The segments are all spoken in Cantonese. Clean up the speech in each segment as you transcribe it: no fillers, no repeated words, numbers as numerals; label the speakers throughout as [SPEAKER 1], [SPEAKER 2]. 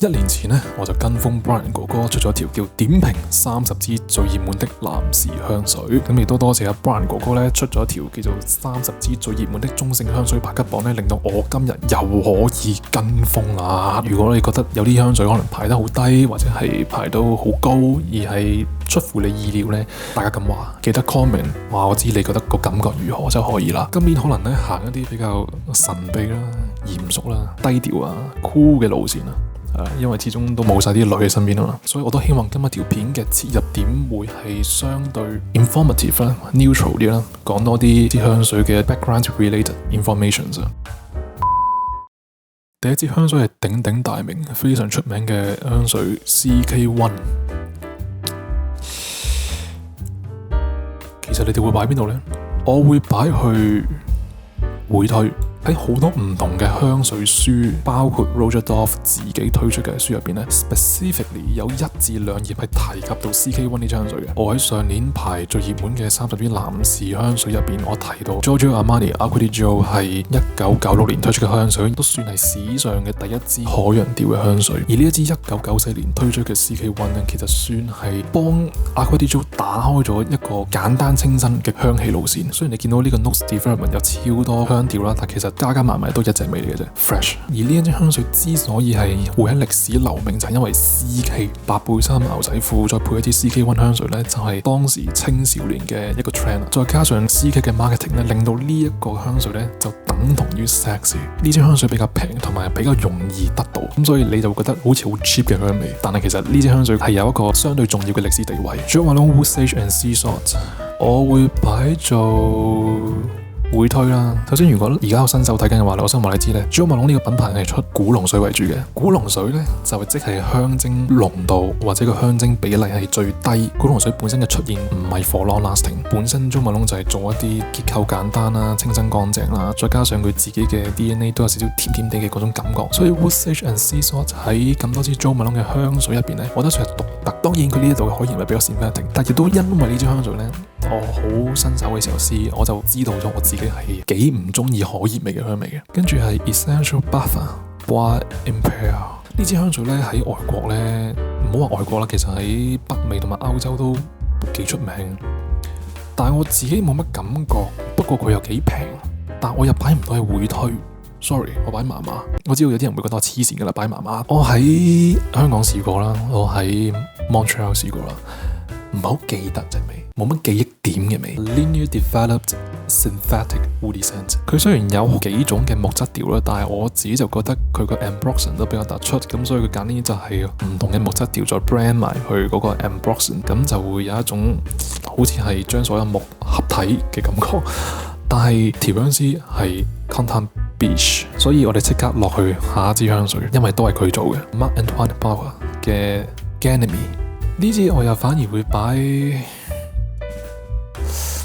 [SPEAKER 1] 1年前呢，我就跟風 Brian 哥哥出咗條叫點評30支最熱門的男士香水，咁亦都多謝阿 Brian 哥哥咧出咗條叫做30支最熱門的中性香水排級榜咧，令到我今日又可以跟風啦。如果你覺得有啲香水可能排得好低，或者係排到好高，而係出乎你意料呢，大家咁話，記得 comment 話我知你覺得個感覺如何就可以啦。今年可能咧行一啲比較神秘啦、嚴肅啦、低調啊、cool 嘅路線啦。因為始終都冇晒啲女喺身邊啊嘛，所以我都希望今日條片嘅切入點會係相對 informative 啦、neutral 啲啦，講多啲香水嘅 background related informations 啊。第一支香水係鼎鼎大名、非常出名嘅香水 CK1。其實你哋會擺邊度呢？我會擺去會推。喺好多唔同嘅香水書，包括 Roger Dove 自己推出嘅書入邊咧 ，specifically 有1至2頁係提及到 CK1 呢支香水嘅。我喺上年排最熱門嘅30支男士香水入邊，我提到 Giorgio Armani Acqua di Gio 係1996年推出嘅香水，都算係史上嘅第一支海洋調嘅香水。而呢一支1994年推出嘅 CK1 咧，其實算係幫 Acqua di Gio 打開咗一個簡單清新嘅香氣路線。雖然你見到呢個 Notes Development 有超多香調啦，但其實加埋都一隻味嚟嘅啫 ，fresh。而呢一支香水之所以係會喺歷史留名，就係因為 CK 白背衫牛仔褲再配一支 CK1 香水咧，就係當時青少年嘅一個 trend。再加上 CK 嘅 marketing 咧，令到呢一個香水咧就等同於 sexy。呢支香水比較平，同埋比較容易得到，咁所以你就會覺得好似好 cheap 嘅香味。但係其實呢支香水係有一個相對重要嘅歷史地位。Jo Malone Wood Sage and Sea Salt， 我會擺做會推啦。首先，如果而家有新手睇緊嘅話，我想話你知咧 Jo Malone 呢個品牌係出古龍水為主嘅。古龍水咧就係即係香精濃度或者個香精比例係最低。古龍水本身嘅出現唔係 for long lasting， 本身 Jo Malone就係做一啲結構簡單啦、清新乾淨啦，再加上佢自己嘅 DNA 都有少少甜甜地嘅嗰種感覺。所以 Wood Sage and Sea Salt 喺咁多支 Jo Malone 嘅香水入邊咧，我覺得算係獨特。當然佢呢一度嘅可燃味比較 synthetic， 但亦都因為呢支香水咧，我好新手嘅時候試，我就知道咗我自己係幾唔中意可燃味嘅香味嘅。跟住係 Essential Bois Imperial 呢支香水咧喺外國咧，唔好話外國啦，其實喺北美同埋歐洲都幾出名。但係我自己冇乜感覺，不過佢又幾平，但我又擺唔到係會推。Sorry， 我擺麻麻。我知道有啲人會覺得我黐線㗎啦，擺麻麻。我喺香港試過啦，我喺 Montreal 試過啦，唔係好記得隻味，冇乜記憶點嘅味。Linear Developed Synthetic Woody Scent， 佢雖然有幾種嘅木質調啦，但係我自己就覺得佢個 ambroxan 都比較突出，咁所以佢揀呢就係唔同嘅木質調再 brand 埋去嗰個 ambroxan， 咁就會有一種好似係將所有木合體嘅感覺。但係調香師係 Quentin Biche， 所以我哋即刻落去下一支香水，因為都係佢做嘅 Marc Antoine Bauer 嘅 Ganymede。呢支我又反而會擺，呢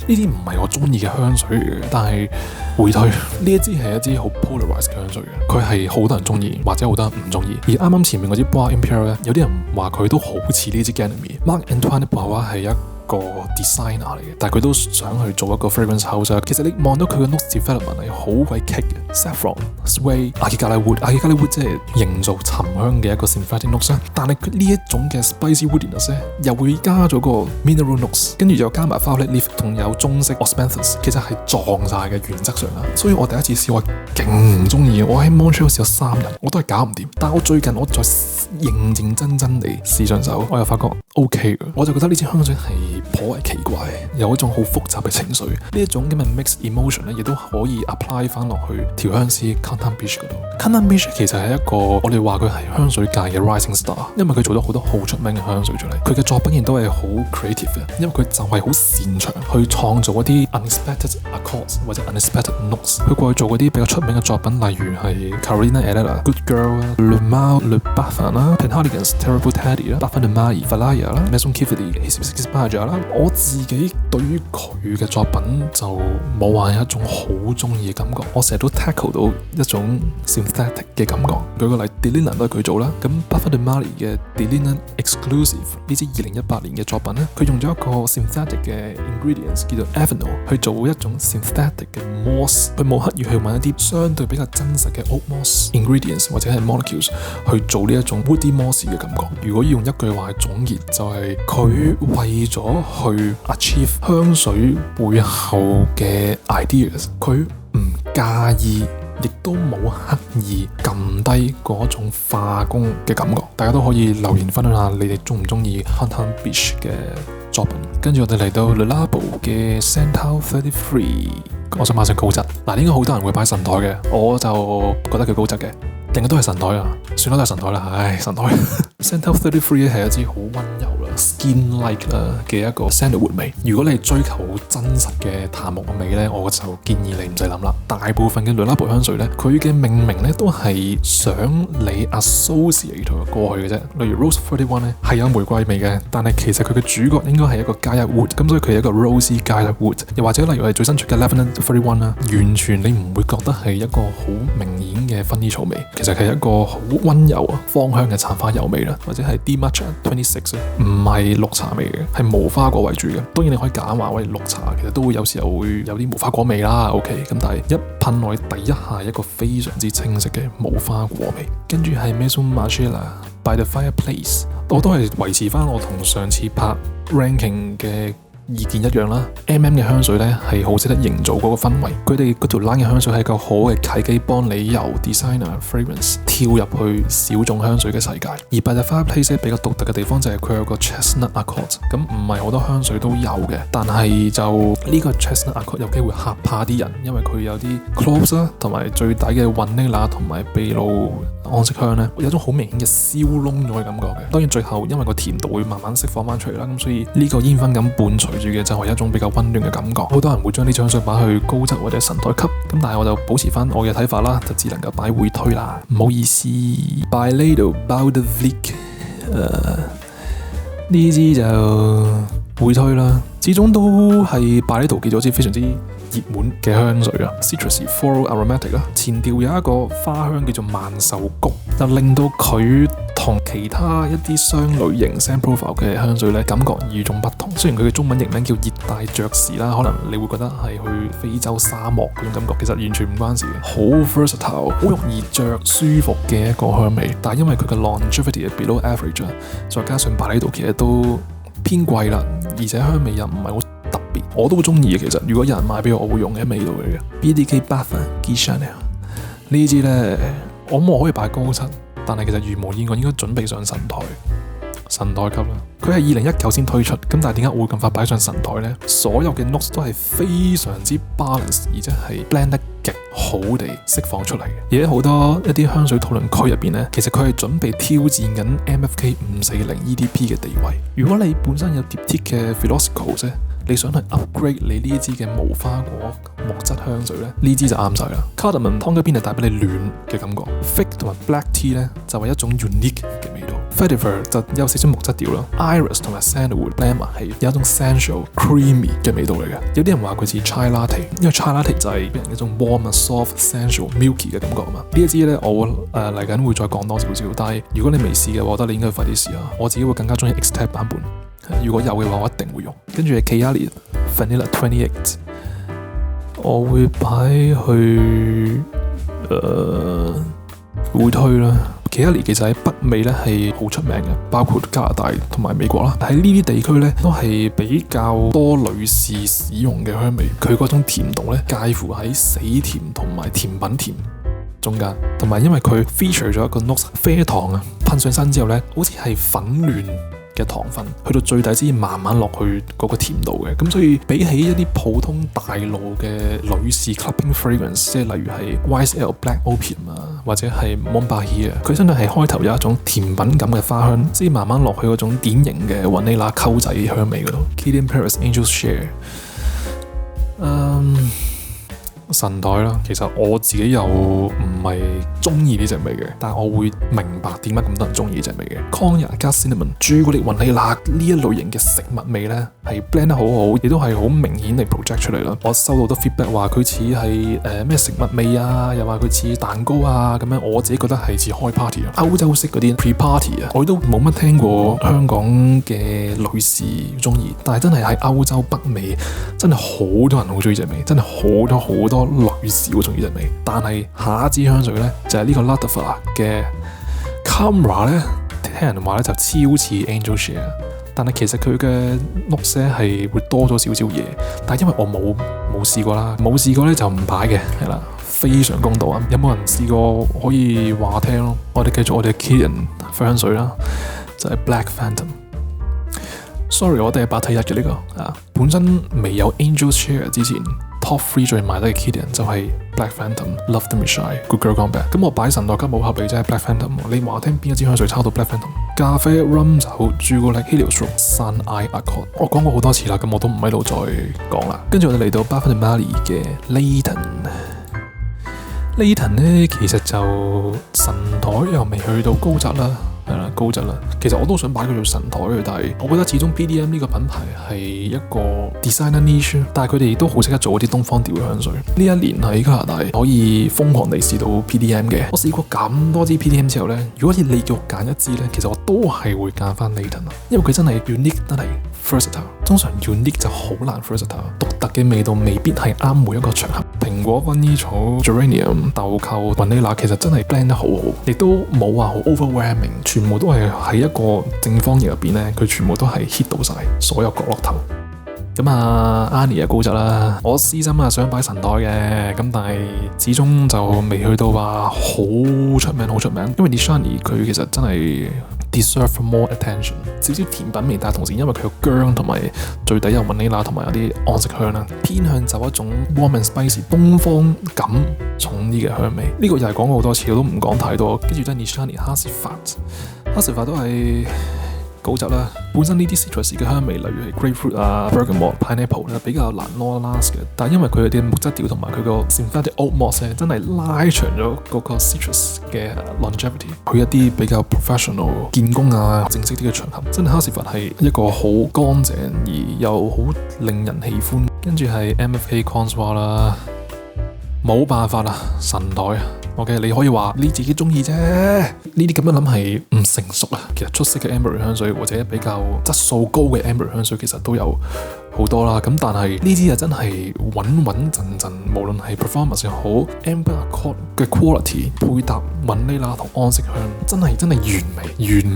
[SPEAKER 1] 啲唔係我中意嘅香水嚟嘅，但係會推。呢一支係一支好 polarized 嘅香水嘅，佢係好多人中意或者好多人唔中意。而啱啱前面嗰支 Bois Imperial 咧，有啲人話佢都好似呢支 Ganymede。Marc Antoine Bauer 係一個 designer 嚟嘅，但係佢都想去做一個 fragrance house。其實你望到佢嘅 notes development 係好鬼棘嘅 ，saffron、sway、阿爾加利 wood 即係營造沉香嘅一個 synthetic notes。但係呢一種嘅 spicy woodiness 咧，又會加咗個 mineral notes， 跟住又加埋 violet leaf 同有中式 osmanthus， 其實係撞晒嘅原則上啦。所以我第一次試我勁唔中意，我喺 Montreal 試咗3日，我都係搞唔掂。但係我最近我再認真地試上手，我又發覺 OK 嘅，我就覺得呢支香水係頗為奇怪，有一種好複雜嘅情緒。呢一種咁嘅 mixed emotion 咧，亦都可以 apply 翻落去調香師 Quentin Biche 嗰度。Quentin Biche 其實係一個我哋話佢係香水界嘅 rising star， 因為佢做咗好多好出名嘅香水出嚟。佢嘅作品亦都係好 creative 嘅，因為佢就係好擅長去創造一啲 unexpected accords 或者 unexpected notes。佢過去做嗰啲比較出名嘅作品，例如係 Carolina Herrera、Good Girl 啦、Le Male Le Parfum 啦、Penhaligon's Terrible Teddy 啦、Parfum de Marie、Valaya 啦、Maison Kifidi、Hibiscus Maja 啦、啦。我自己對於佢嘅作品就冇話有一種好中意嘅感覺，我成日都 tackle 到一種 synthetic 嘅感覺。舉個例 ，Delina 都係佢做啦。咁 Buffer De Marley 嘅 Delina Exclusive 呢支2018年嘅作品咧，佢用咗一個 synthetic 嘅 ingredients 叫做 Avenal 去做一種 synthetic 嘅 moss， 佢冇刻意去揾一啲相對比較真實嘅 oak moss ingredients 或者係 molecules 去做呢一種 woody moss 嘅感覺。如果要用一句話去總結，就係佢為咗去 achieve 香水背後嘅 ideas， 佢唔介意，亦都冇刻意撳低嗰種化工嘅感覺。大家都可以留言分享下你哋中唔中意 Hunter Beach 嘅作品。跟住我哋嚟到 Le Labo 嘅 Santal 33， 我想馬上高質。嗱，應該好多人會擺神台嘅，我就覺得佢高質嘅。另外都係神台啊，算啦都係神台啦，唉，神台。Santal 33係一支好溫柔啦 ，skin-like 啦嘅一個 sandalwood 味。如果你追求真實嘅檀木味咧，我就建議你唔使諗啦。大部分嘅 Le Labo 香水咧，佢嘅命名咧都係想你 associate 同佢過去嘅啫。例如 Rose 31咧係有玫瑰味嘅，但係其實佢嘅主角應該係一個 Gaia Wood， 咁所以佢係一個 Rosy Gaia Wood。又或者例如係最新出嘅 Lavender 31啦，完全你唔會覺得係一個好明顯嘅薰衣草味。其實係一個好溫柔啊、芳香嘅橙花油味啦，或者係 D Matcha 26唔係綠茶味嘅，係無花果為主嘅。當然你可以揀話喂，綠茶其實都會有時候會有啲無花果味啦 ，OK。咁但係一噴落去第一下一個非常之清晰嘅無花果味。跟住係 Maison Margiela By The Fireplace， 我都係維持翻我同上次拍 ranking 嘅意見一樣啦。MM 嘅香水咧係好識得營造嗰個氛圍，佢哋嗰條 line 嘅香水係一個好嘅契機，幫你由 designer fragrance 跳入去小眾香水嘅世界。而 By The Fireplace 比較獨特嘅地方就係佢有個 chestnut accord， 咁唔係好多香水都有嘅，但係就呢個 chestnut accord 有機會嚇怕啲人，因為佢有啲 cloves 啦，同埋最底嘅 vanilla 同埋秘魯安息香咧，有一種好明顯嘅燒燶咗嘅感覺嘅。當然最後因為個甜度會慢慢釋放翻出嚟啦，咁所以呢個煙燻感伴隨住嘅就係一種比較溫暖嘅感覺。好多人會將呢支香水擺去高質或者神台級，咁但係我就保持翻我嘅睇法啦，就只能夠擺會推啦，唔好意思。Byredo Bouw de Vliet 呢支就會推啦，始終都係Byredo叫咗支非常之熱門嘅香水啊 ，citrusy floral aromatic 啦，前調有一個花香叫做萬壽菊，就令到佢同其他一啲相類型 scent profile 嘅香水咧，感覺與眾不同。雖然佢嘅中文譯名叫熱帶爵士啦，可能你會覺得係去非洲沙漠嗰種感覺，其實完全唔關事嘅，好 versatile， 好容易着舒服嘅一個香味。但係因為佢嘅 longevity 係 below average， 再加上Byredo其實都偏貴啦，而且香味又唔係好特別，我都好中意嘅。其實如果有人買俾我，我會用嘅味道嚟嘅。BDK Parfum Guy Chanel 呢支咧，我可以擺高質，但係其實如無意外應該準備上神台級啦。佢係2019先推出，咁但係點解我會咁快擺上神台呢？所有嘅 notes 都係非常之 balance， 而且係 blend 得極好地釋放出嚟嘅。而喺好多一啲香水討論區入邊呢，其實佢係準備挑戰緊 MFK 540 EDP 嘅地位。如果你本身有 diptyque 嘅 Philosophical 啫，你想去 upgrade 你呢支嘅無花果木質香水咧，呢支就啱晒啦。Cardamom 湯嗰邊係帶俾你暖嘅感覺 ，Fig 同埋 Black Tea 咧就係一種 unique 嘅味道 ，Vetiver 就有少少木質調啦 ，Iris 同埋 Sandalwood Glamour 係有一種 sensual creamy 嘅味道嚟嘅。有啲人話佢似 Chai Latte， 因為 Chai Latte 就係俾人一種 warm、soft、sensual、milky 嘅感覺啊嘛。呢一支咧我嚟緊會再講多少少，但係如果你未試嘅，我覺得你應該快啲試下。我自己會更加中意 Extend 版本。如果有嘅話，我一定會用。跟住係 Kayali Vanilla 28， 我會擺去會推啦。Kayali 其實喺北美咧係好出名嘅，包括加拿大同埋美國啦。喺呢啲地區咧都係比較多女士使用嘅香味。佢嗰種甜度咧介乎喺死甜同埋甜品甜中間，同埋因為佢 feature 咗一個 note 啡糖啊，噴上身之後咧好似係粉嫩嘅糖分，去到最底先慢慢落去嗰個甜度嘅，咁所以比起一啲普通大路嘅女士 clubbing fragrance， 即係例如係 YSL Black Opium 啊，或者係 Montbahir 啊，佢真係開頭有一種甜品感嘅花香，先慢慢落去嗰種典型嘅雲呢拿溝仔香味嗰度。Kilian Paris Angels Share， 神台啦，其實我自己又唔係中意呢隻味嘅，但係我會明白點解咁多人中意呢隻味嘅。Cognac 加 cinnamon 朱古力雲尼拿呢一類型嘅食物味咧，係 blend 得好好，亦都係好明顯地 project 出嚟啦。我收到好多 feedback 話佢似係咩食物味啊，又話佢似蛋糕啊咁樣，我自己覺得係似開 party 啊，歐洲式嗰啲 pre-party 啊，我都冇乜聽過香港嘅女士中意，但係真係喺歐洲北美真係好多人好中意隻味，真係好多女士好中意隻味。但係下一支香水咧就係呢個 Ladova 嘅 Camera 咧，聽人話咧就超似 Angel Share， 但係其實佢嘅 notes 係會多咗少少嘢，但係因為我冇試過啦，冇試過咧就唔擺嘅，係啦，非常公道啊！有冇人試過可以話聽咯？我哋繼續我哋嘅 Kilian 香水啦，就係 Black Phantom。Sorry， 我哋係8+1嘅呢個啊，本身未有 Angel Share 之前 Top 3最賣得嘅 Kilian 就係 Black Phantom、Love the Missile、Good Girl Gone Bad。咁我擺神代吉姆後備即係 Black Phantom， 你話聽邊一支香水抄到 Black Phantom？ 咖啡、rum 酒、朱古力、Heliostrop、Sun-I Accord， 我講過好多次啦，咁我都唔喺度再講啦。跟住我哋嚟到 Parfums de Marly 嘅 Layton 咧，其實就神台又未去到高質啦。係啦，高質啦。其實我都想擺佢做神台嘅，但係我覺得始終 PDM 呢個品牌係一個 designer niche， 但係佢哋都好識得做一啲東方調嘅香水。呢一年喺加拿大可以瘋狂地試到 PDM 嘅，我試過咁多支 PDM 之後咧，如果你叫我揀一支咧，其實我都係會揀翻 Layton 啊，因為佢真係 unique 得嚟 versatile。通常 unique 就好難 versatile， 獨特嘅味道未必係啱每一個場合。蘋果、薰衣草、Geranium、豆蔻、雲尼拿其實真係 blend 得好好，亦都冇話好 overwhelming， 全部都係喺一個正方形入邊咧，佢全部都係 hit 到晒所有角落頭。咁啊 Annie 高質啦，我私心啊想擺神台嘅，咁但係始終就未去到話好出名，因為 Nishani 佢其實真係 deserve more attention， 少少甜品味，但係同時因為佢有薑同埋最底有雲尼拿同埋有啲安息香啦，偏向走一種 warm and spicy 東方感重啲嘅香味。呢個又係講過好多次，我都唔講太多。跟住都係 Nishani 哈士法都係高質啦，本身呢啲 citrus 嘅香味，例如係 grapefruit 啊、bergamot、pineapple 咧，比較難 last 嘅。但係因為佢嘅木質調同埋佢個 synthetic oak moss 咧，真係拉長咗嗰個 citrus 嘅 longevity。去一啲比較 professional 見工啊、正式啲嘅場合，真係哈士法係一個好乾淨而又好令人喜歡。跟住係 MFK Consoir 啦，冇辦法啦，神台。OK， 你可以話你自己中意啫，呢啲咁樣諗係唔成熟啊。其實出色嘅 amber 香水或者比較質素高嘅 amber 香水其實都有好多啦。咁但係呢啲就真係穩陣，無論係 performance 又好 amber accord 嘅 quality 配搭雲尼拿同安息香，真係完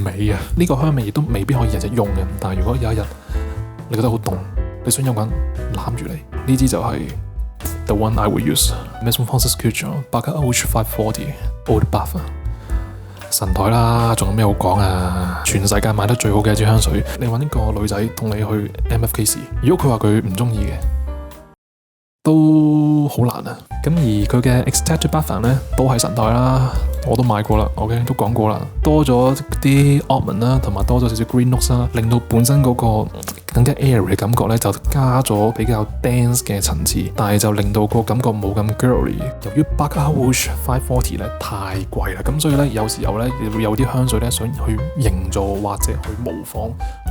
[SPEAKER 1] 美啊！呢個香味亦都未必可以日日用嘅，但係如果有一日你覺得好凍，你想有個人攬住你，呢支就係The one I would use Maison Francis Kurkdjian Baccarat Haut 540 Eau de Parfum 神台啦，仲有咩好講啊？全世界賣得最好嘅一支香水，你揾一個女仔同你去 MFK 試，如果佢話佢唔中意嘅，都好難啊。咁而佢嘅 Extrait de Parfum 咧都係神台啦，我都買過啦 ，OK 都講過啦，多咗啲 almond 啦，同埋多咗少少 green notes 啦，令到本身嗰個更加 airy 嘅感覺咧，就加咗比較 dense 嘅層次，但係就令到個感覺冇咁 girly。由於 Baccarat Haut 540咧太貴啦，咁所以咧有時候咧會有啲香水咧想去營造或者去模仿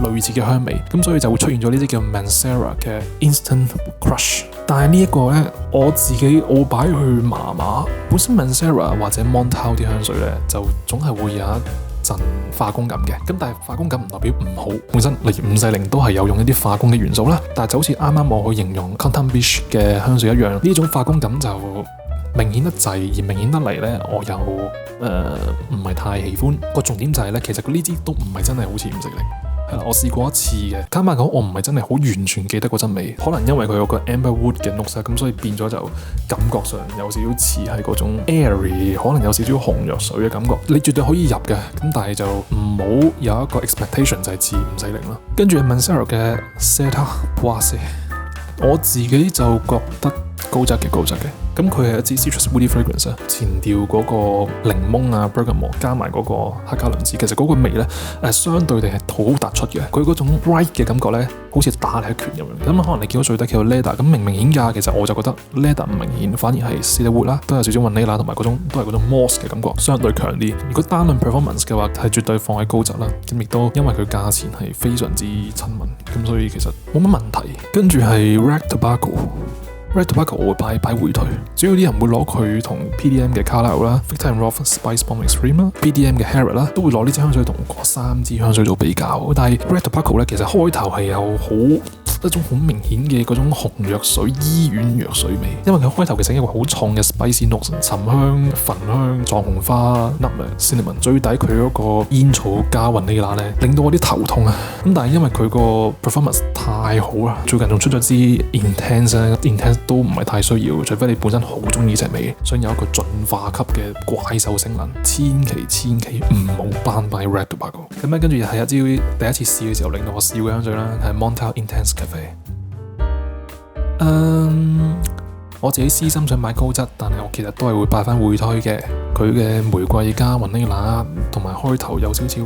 [SPEAKER 1] 類似嘅香味，咁所以就會出現咗呢啲叫 Mancera 嘅 Instant Crush。但係呢一個咧，我自己我擺去麻麻，本身 Mancera 或者 Montale 啲香水咧，就總係會有一陣化工感嘅，咁但係化工感唔代表唔好，本身例如540都係有用一啲化工嘅元素啦，但係就好似啱啱我去形容 Canton Biche 嘅香水一樣，呢種化工感就明顯得滯，而明顯得嚟咧，我又唔係太喜歡。個重點就係咧，其實佢呢支都唔係真係好似540。係啦，我試過一次嘅，坦白講，我唔係真係好完全記得嗰陣味，可能因為佢有個 amber wood 嘅 notes， 咁所以變咗就感覺上有少少似係嗰種 airy， 可能有少少紅藥水嘅感覺。你絕對可以入嘅，咁但係就唔好有一個 expectation 就係似540啦。跟住 Mancera 嘅 Cet Poissé， 我自己就覺得高質嘅。咁佢係一支 citrus woody fragrance 啊，前調嗰個檸檬啊 bergamot 加埋嗰個黑加侖子，其實嗰個味咧相對地係好突出嘅。佢嗰種 bright 嘅感覺咧，好似打你一拳咁樣。咁可能你見到最底叫做 leather， 咁明顯㗎，其實我就覺得 leather 唔明顯，反而係 cedarwood 啦，都有少少 vanilla 同埋嗰種都係嗰種 moss 嘅感覺，相對強啲。如果單論 performance 嘅話，係絕對放喺高質啦。咁亦都因為佢價錢係非常之親民，咁所以其實冇乜問題。跟住係 Red Tobacco。Red Tobacco 我會擺回退，主要啲人會攞佢同 PDM 嘅 Carlyle 啦、Victor & Rolf Spice Bomb Extreme 啦、PDM 嘅 Harriet 啦，都會攞呢支香水同嗰3支香水做比較。但係 Red Tobacco 咧，其實開頭係有一種好明顯嘅嗰種紅藥水醫院藥水味，因為佢開頭其實一個好重嘅 spicy notes， 沉香、焚香、藏紅花、nutmeg、cinnamon， 最底佢嗰個煙草加雲呢拿咧，令到我啲頭痛啊！咁但係因為佢個 performance 太好啦，最近仲出咗支 intense 都唔係太需要，除非你本身好中意隻味，想有一個進化級嘅怪獸性能，千祈唔好班擺 Red Tobacco。咁咧跟住係一支第一次試嘅時候令到我笑嘅香水啦，係 Montel Intense Cafe。我自己私心想買高質，但係我其實都係會擺翻會推嘅。佢嘅玫瑰加雲呢拿，同埋開頭有少少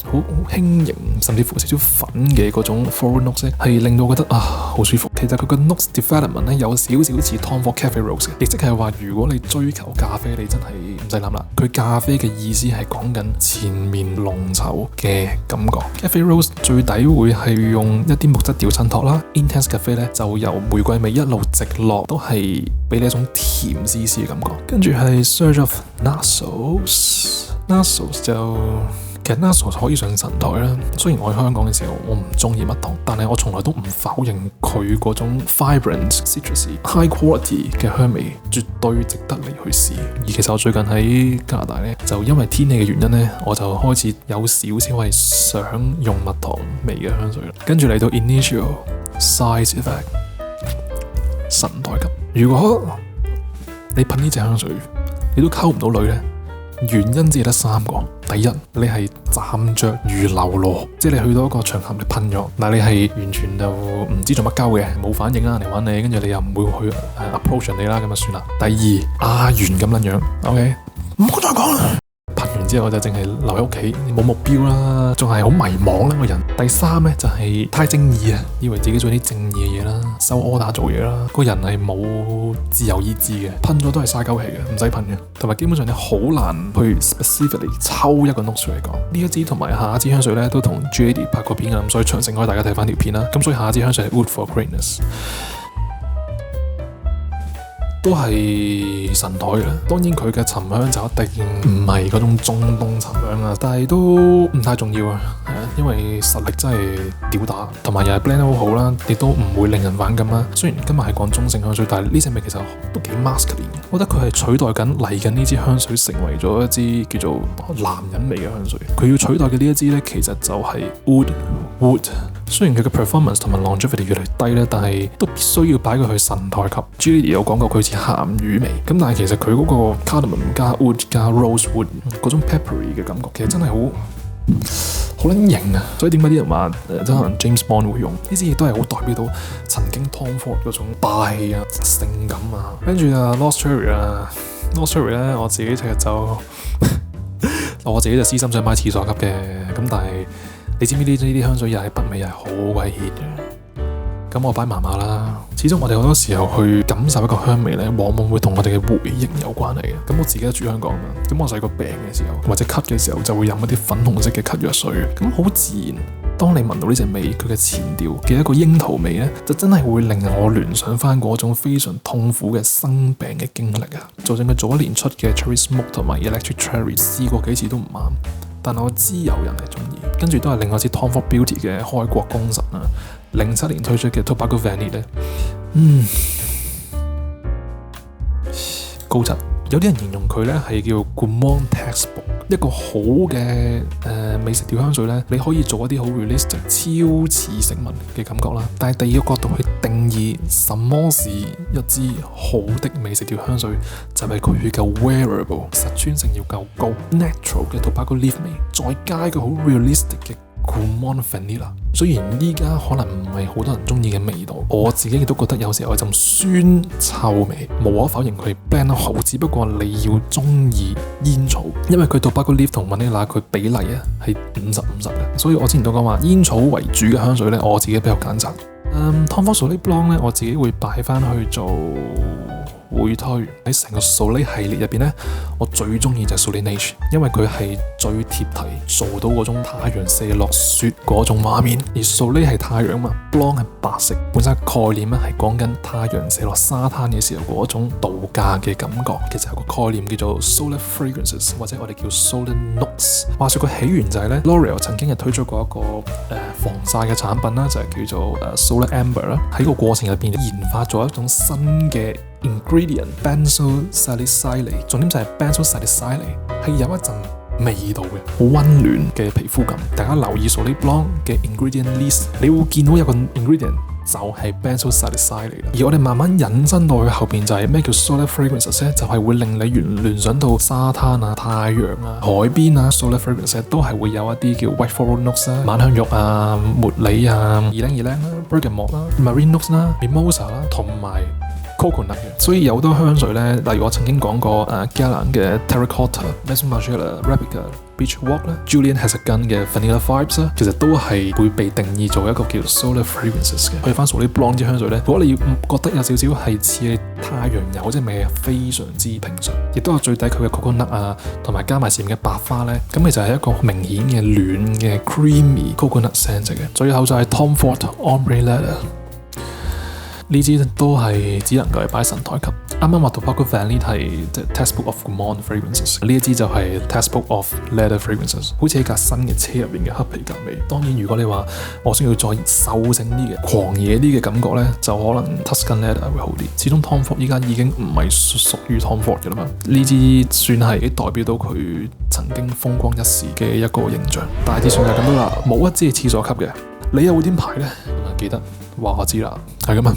[SPEAKER 1] 好輕盈，甚至乎少少粉嘅嗰種 floral notes 係令到我覺得好舒服。其實佢個 notes development 咧有少少似 Tom Ford Cafe Rose 嘅，亦即係話如果你追求咖啡，你真係唔使諗啦。佢咖啡嘅意思係講緊前面濃稠嘅感覺。Cafe Rose 最底會係用一啲木質調襯托啦 ，Intense Cafe 咧就由玫瑰味一路直落，都係俾你一種甜絲絲嘅感覺。跟住係 Surge of Nasos 就。其實 Nasos 可以上神台啦，雖然我喺香港嘅時候我唔中意蜜糖，但係我從來都唔否認佢嗰種 vibrant citrusy high quality 嘅香味，絕對值得你去試。而其實我最近喺加拿大咧，就因為天氣嘅原因咧，我就開始有少少係想用蜜糖味嘅香水啦。跟住嚟到 Initio Size Effect 神台級，如果你噴呢隻香水，你都溝唔到女咧，原因只係得3個。第一，你係站着如流羅，即係你去到一個場合你噴咗，但係你係完全就唔知做乜鳩嘅，冇反應啦，人哋揾你，跟住你又唔會去approach 你啦，咁就算啦。第二，阿元咁樣樣 ，OK， 唔好再講啦。噴完之後我就淨係留喺屋企，冇目標啦，仲係好迷茫啦個人。第三咧就係太正義啊，以為自己做啲正義嘅嘢啦，收 order 做嘢啦，個人係冇自由意志嘅，噴咗都係嘥鳩氣嘅，唔使噴嘅。同埋基本上你好難去 specifically 抽一個 note 出嚟講。呢一支同埋下一支香水咧都同 JD 拍過片㗎，咁所以詳情可以大家睇翻條片啦。咁所以下一支香水係 Wood for Greatness。都係神台啦，當然佢嘅沉香就一定唔係嗰種中東沉香啊，但係都唔太重要啊，因為實力真係屌打，同埋又係 blend 得好好啦，亦都唔會令人反感啦。雖然今日係講中性香水，但係呢隻味其實都幾 masculine，我覺得佢係取代緊嚟緊呢支香水成為咗一支叫做男人味嘅香水。佢要取代嘅呢一支咧，其實就係 wood。雖然佢嘅 performance 同埋 longevity 越嚟越低咧，但係都必須要擺佢去神台級。Julie 有講過佢似鹹魚味，咁但係其實佢嗰個 cardamom 加 wood 加 rosewood 嗰種 peppery 嘅感覺，其實真係好撚型啊！所以點解啲人話即可能 James Bond 會用呢支亦都係好代表到曾經 Tom Ford 嗰種霸氣啊、性感啊。跟住Lost Cherry 咧，我自己其實就我自己就私心想買廁所級嘅，咁但係。你知唔知呢啲香水又係北美又係好鬼 hit 嘅？咁我擺麻麻啦。始終我哋好多時候去感受一個香味咧，往往會同我哋嘅回憶有關係嘅。咁我自己都住香港嘛，咁我細個病嘅時候或者咳嘅時候，就會飲一啲粉紅色嘅咳藥水。咁好自然，當你聞到呢隻味，佢嘅前調嘅一個櫻桃味咧，就真係會令我聯想翻嗰種非常痛苦嘅生病嘅經歷啊！就算佢早一年出嘅 Cherry Smoke 同埋 Electric Cherry 試過幾次都唔啱。但我知有人係中意，跟住都係另外一支 Tom Ford Beauty 嘅開國功臣啦。07年推出嘅 Tobacco Vanille 咧，高質。有啲人形容佢咧係叫 Gourmand Textbook， 一個好嘅美食調香水咧，你可以做一啲好 realistic 超似食物嘅感覺啦。但係第二個角度去定義什麼是一支好的美食調香水，就係佢夠 wearable， 實穿性要夠高 ，natural 嘅 tobacco leaf 味，再加一個好 realistic 嘅 Gourmand Vanilla。雖然依家可能唔係好多人中意嘅味道，我自己亦都覺得有時候有陣酸臭味，無可否認佢 blend 得好，只不過你要中意煙草，因為佢 Tobacco Leaf 同 Vanilla 佢比例啊係50-50嘅，所以我之前都講話煙草為主嘅香水咧，我自己比較揀擇。Tom Ford Soleil Blanc 咧，我自己會擺翻去做會推。喺成個 Soleil 系列入邊咧，我最中意就係 Soleil Neige，因為佢係最貼題，做到嗰種太陽射落雪嗰種畫面。而 Soleil 係太陽嘛 ，Blanc 係白色，本身概念咧係講緊太陽射落沙灘嘅時候嗰種度假嘅感覺。其實有個概念叫做 Solar Fragrances， 或者我哋叫 Solar Notes。話說個起源就係咧 L'Oreal 曾經係推出過一個防曬嘅產品啦，就係叫做Solar Amber 啦。喺個過程入邊研發咗一種新嘅ingredient benzoyl salicylate， 重點就係 benzoyl salicylate 係有一陣味道嘅，好溫暖嘅皮膚感。大家留意 Soleil Blanc 嘅 ingredient list， 你會見到有個 ingredient 就係 benzoyl salicylate。而我哋慢慢引申到去後邊就係咩叫 solar fragrances 咧，就係會令你聯想到沙灘啊、太陽啊、海邊啊。solar fragrances 都係會有一啲叫 white floral notes 啦、晚香玉啊、茉莉啊、ylang-ylang 啦、bergamot 啦、marine notes 啦、mimosa 啦，同埋coconut 嘅，所以有好多香水咧，例如我曾經講過Guerlain 嘅 Terracotta、Maison Margiela、Replica、Beach Walk 啦、Julien Hensagen 嘅 Vanilla Vibes 啦，其實都係會被定義做一個叫 Solar Fragrances 嘅。去翻 Soleil Blanc 啲香水咧，如果你覺得有少少係似太陽油，即係味係非常之平常，亦都有最底佢嘅 coconut 啊，同埋加埋前面嘅白花咧，咁其實係一個明顯嘅暖嘅 creamy coconut scent 嘅。最後就係 Tom Ford Ombre Leather。呢支都係只能夠係擺神台級。啱啱話 Tobacco Vanille 係即係 Textbook of Gourmand Fragrances， 呢一支就係 Textbook of Leather Fragrances， 好似一架新嘅車入邊嘅黑皮革味。當然如果你話我需要再獸性啲嘅、狂野啲嘅感覺咧，就可能 Tuscan Leather 會好啲。始終 Tom Ford 依家已經唔係屬於 Tom Ford 嘅啦嘛，呢支算係代表到佢曾經風光一時嘅一個形象。大致上就咁多啦，冇一支係廁所級嘅。你又會點排咧？咁啊記得話我知啦，係咁啊。